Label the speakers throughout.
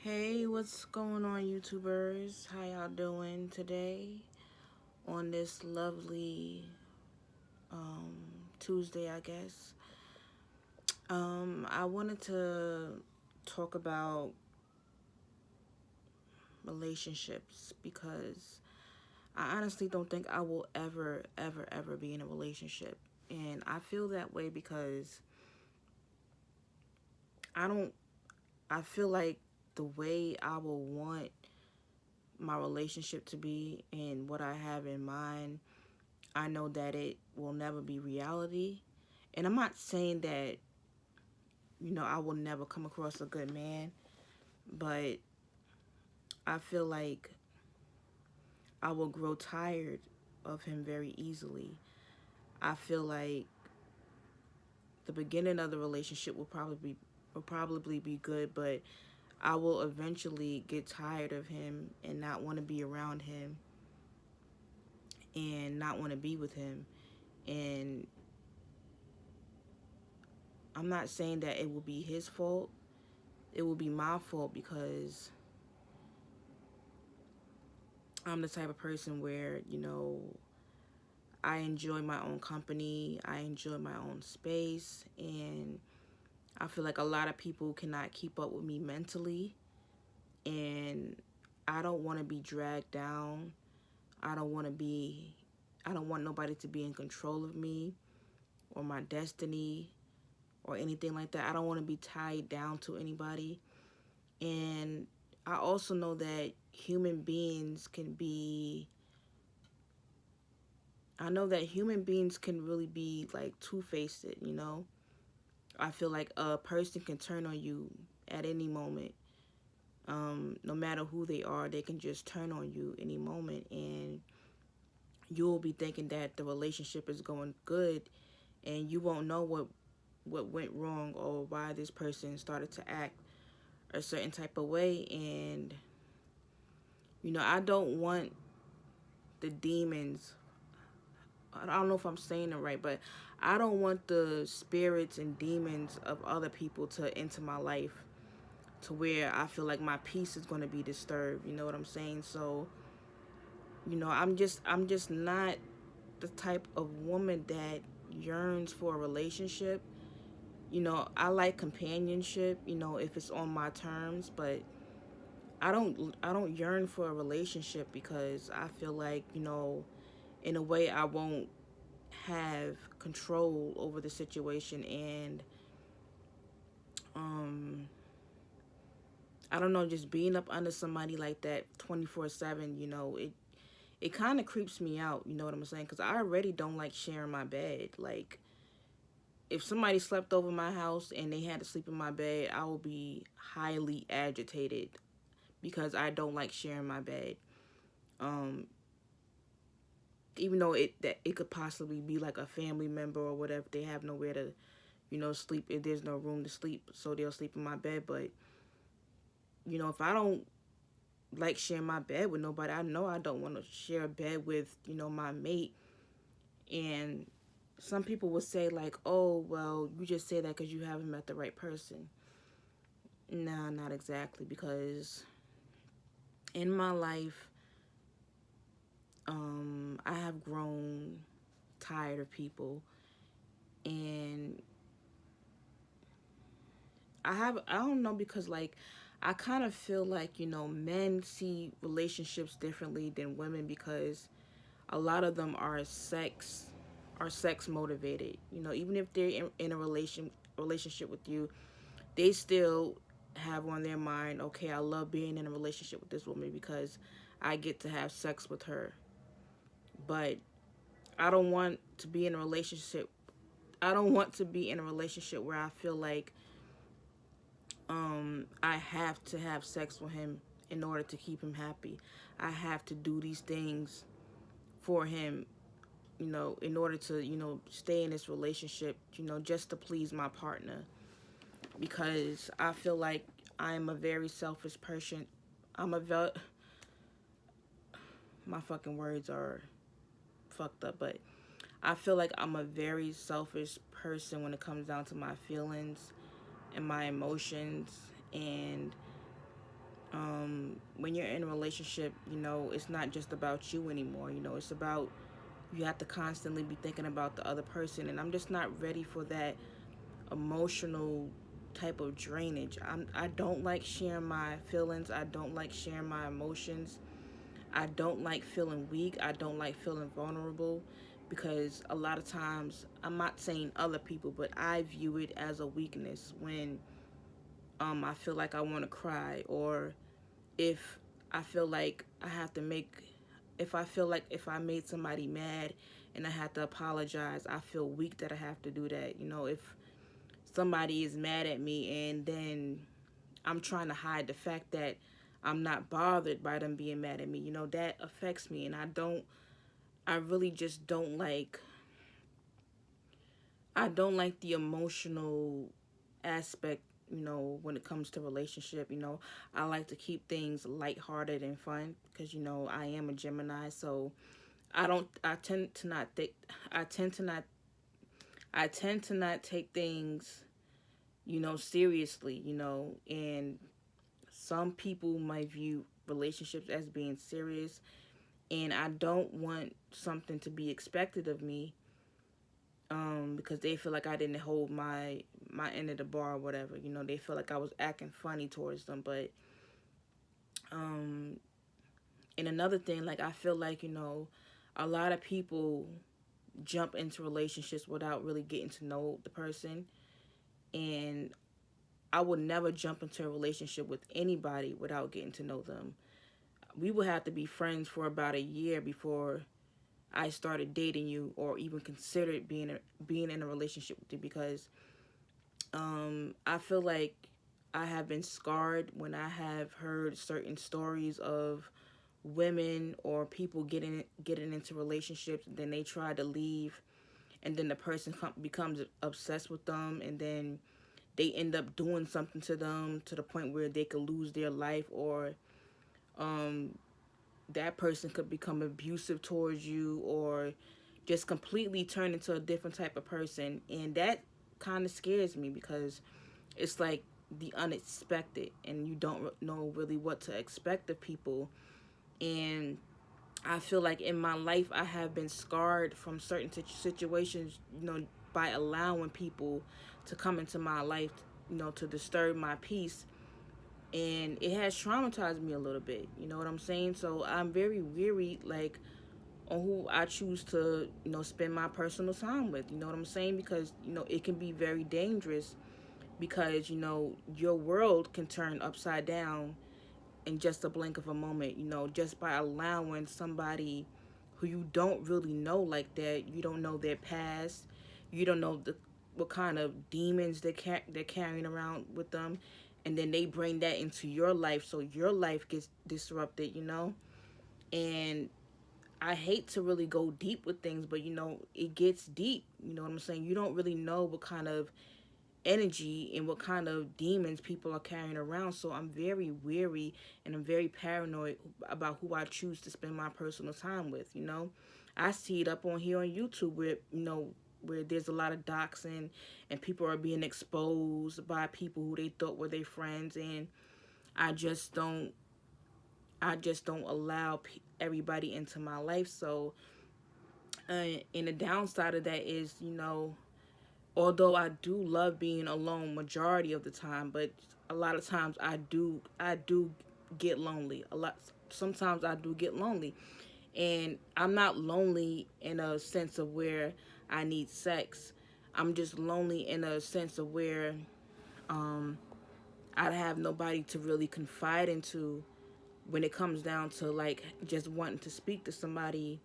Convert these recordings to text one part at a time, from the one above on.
Speaker 1: Hey, what's going on, YouTubers? How y'all doing today on this lovely um, Tuesday, I guess? I wanted to talk about relationships because I honestly don't think I will ever be in a relationship. And I feel that way because I don't, I feel like the way I will want my relationship to be and what I have in mind, I know that it will never be reality. And I'm not saying that, I will never come across a good man, but I feel like I will grow tired of him very easily. I feel like the beginning of the relationship will probably be good, but I will eventually get tired of him and not want to be around him and not want to be with him. And I'm not saying that it will be his fault. It will be my fault because I'm the type of person where, I enjoy my own company, I enjoy my own space, and I feel like a lot of people cannot keep up with me mentally, and I don't want to be dragged down. I don't want to be, I don't want nobody to be in control of me or my destiny or anything like that. I don't want to be tied down to anybody. And I also know that human beings can be I know that human beings can really be like two-faced. I feel like a person can turn on you at any moment. No matter who they are, they can just turn on you any moment, and you'll be thinking that the relationship is going good, and you won't know what went wrong or why this person started to act a certain type of way. And I don't want the demons. I don't know if I'm saying it right, but I don't want the spirits and demons of other people to enter my life to where I feel like my peace is going to be disturbed. You know what I'm saying? So, I'm just not the type of woman that yearns for a relationship. I like companionship, if it's on my terms, but I don't yearn for a relationship because I feel like, in a way I won't have control over the situation. And um I don't know, just being up under somebody like that 24/7, it kind of creeps me out, you know what I'm saying? Cuz I already don't like sharing my bed. Like, if somebody slept over my house and they had to sleep in my bed, I will be highly agitated because I don't like sharing my bed. Um Even though it could possibly be like a family member or whatever, they have nowhere to sleep, if there's no room to sleep, so they'll sleep in my bed. But if I don't like sharing my bed with nobody, I know I don't want to share a bed with my mate. And some people would say like, oh well, you just say that because you haven't met the right person. Nah, not exactly, because in my life, I have grown tired of people. And I don't know, because like I kind of feel like men see relationships differently than women, because a lot of them are sex motivated. Even if they're in a relationship with you, they still have on their mind, okay, I love being in a relationship with this woman because I get to have sex with her. But I don't want to be in a relationship. I don't want to be in a relationship where I feel like I have to have sex with him in order to keep him happy. I have to do these things for him, in order to, stay in this relationship, just to please my partner. Because I feel like I'm a very selfish person. I'm a ve- my fucking words are fucked up, but I feel like I'm a very selfish person when it comes down to my feelings and my emotions. And when you're in a relationship, it's not just about you anymore. It's about, you have to constantly be thinking about the other person, and I'm just not ready for that emotional type of drainage. I don't like sharing my feelings. I don't like sharing my emotions. I don't like feeling weak. I don't like feeling vulnerable, because a lot of times, I'm not saying other people, but I view it as a weakness when I feel like I want to cry, or if I feel like I have to make, if I feel like if I made somebody mad and I have to apologize, I feel weak that I have to do that. If somebody is mad at me and then I'm trying to hide the fact that I'm not bothered by them being mad at me, that affects me. And I really just don't like the emotional aspect, when it comes to relationship. I like to keep things lighthearted and fun, because, I am a Gemini, so I tend to not think, I tend to not, I tend to not take things, seriously, and some people might view relationships as being serious, and I don't want something to be expected of me, because they feel like I didn't hold my end of the bar or whatever. They feel like I was acting funny towards them. But um, and another thing, like, I feel like, a lot of people jump into relationships without really getting to know the person, and I would never jump into a relationship with anybody without getting to know them. We would have to be friends for about a year before I started dating you, or even considered being in a relationship with you, because I feel like I have been scarred when I have heard certain stories of women or people getting into relationships, and then they try to leave, and then the person becomes obsessed with them, and then they end up doing something to them to the point where they could lose their life, or um, that person could become abusive towards you, or just completely turn into a different type of person. And that kind of scares me, because it's like the unexpected, and you don't know really what to expect of people. And I feel like in my life I have been scarred from certain situations, by allowing people to come into my life, to disturb my peace. And it has traumatized me a little bit, you know what I'm saying? So I'm very weary, like, on who I choose to, spend my personal time with, you know what I'm saying? Because, it can be very dangerous, because, your world can turn upside down in just a blink of a moment, just by allowing somebody who you don't really know like that. You don't know their past. You don't know what kind of demons they're carrying around with them. And then they bring that into your life, so your life gets disrupted, And I hate to really go deep with things, but, it gets deep. You know what I'm saying? You don't really know what kind of energy and what kind of demons people are carrying around. So I'm very weary, and I'm very paranoid about who I choose to spend my personal time with. I see it up on here on YouTube where, where there's a lot of doxing, and people are being exposed by people who they thought were their friends. And I just don't I just don't allow everybody into my life. So and the downside of that is, although I do love being alone majority of the time, but a lot of times I do get lonely. Sometimes I do get lonely. And I'm not lonely in a sense of where I need sex. I'm just lonely in a sense of where um I have nobody to really confide into, when it comes down to, like, just wanting to speak to somebody,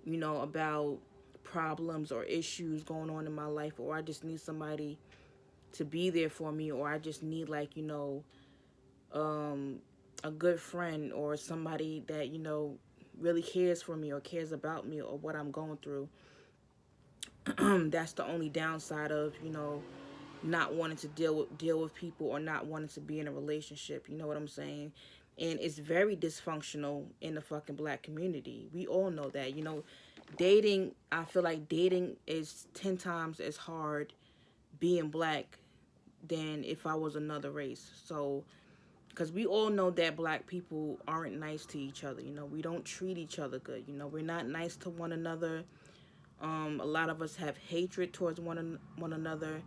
Speaker 1: about problems or issues going on in my life, or I just need somebody to be there for me, or I just need, like, um, a good friend, or somebody that, really cares for me or cares about me or what I'm going through. That's the only downside of, not wanting to deal with people, or not wanting to be in a relationship. You know what I'm saying? And it's very dysfunctional in the fucking black community. We all know that. Dating. I feel like dating is 10 times as hard being black than if I was another race. So because we all know that black people aren't nice to each other. You know, we don't treat each other good. You know, we're not nice to one another. A lot of us have hatred towards one another,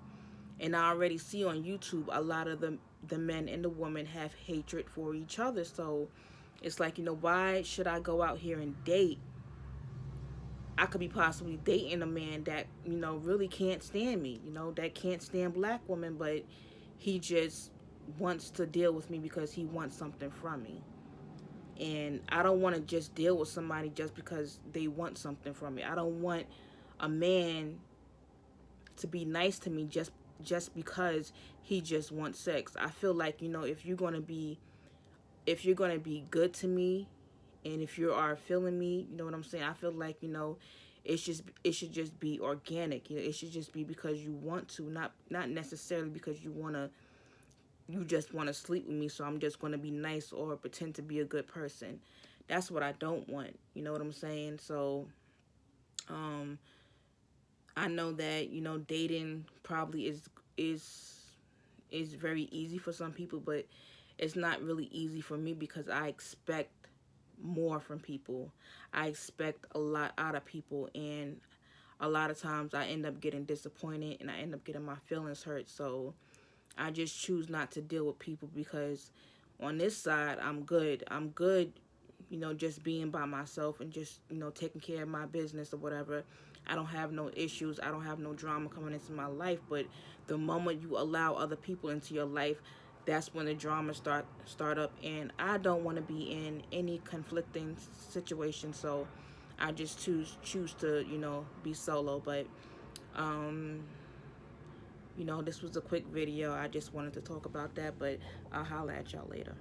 Speaker 1: and I already see on YouTube a lot of the men and the women have hatred for each other. So it's like, you know, why should I go out here and date? I could be possibly dating a man that, you know, really can't stand me, you know, that can't stand black women, but he just wants to deal with me because he wants something from me. And I don't want to just deal with somebody just because they want something from me. I don't want a man to be nice to me just because he just wants sex. I feel like, you know, if you're going to be good to me, and if you are feeling me, you know what I'm saying? I feel like, you know, it should just be organic. You know, it should just be because you want to, not necessarily because you just want to sleep with me, so I'm just going to be nice or pretend to be a good person. That's what I don't want. You know what I'm saying? So, um, I know that, you know, dating probably is very easy for some people, but it's not really easy for me because I expect more from people. I expect a lot out of people, and a lot of times I end up getting disappointed and I end up getting my feelings hurt. So I just choose not to deal with people because on this side, I'm good. I'm good, you know, just being by myself and just, you know, taking care of my business or whatever. I don't have no issues. I don't have no drama coming into my life. But the moment you allow other people into your life, that's when the drama start up. And I don't want to be in any conflicting situation. So I just choose to, you know, be solo. But um, you know, this was a quick video. I just wanted to talk about that, but I'll holler at y'all later.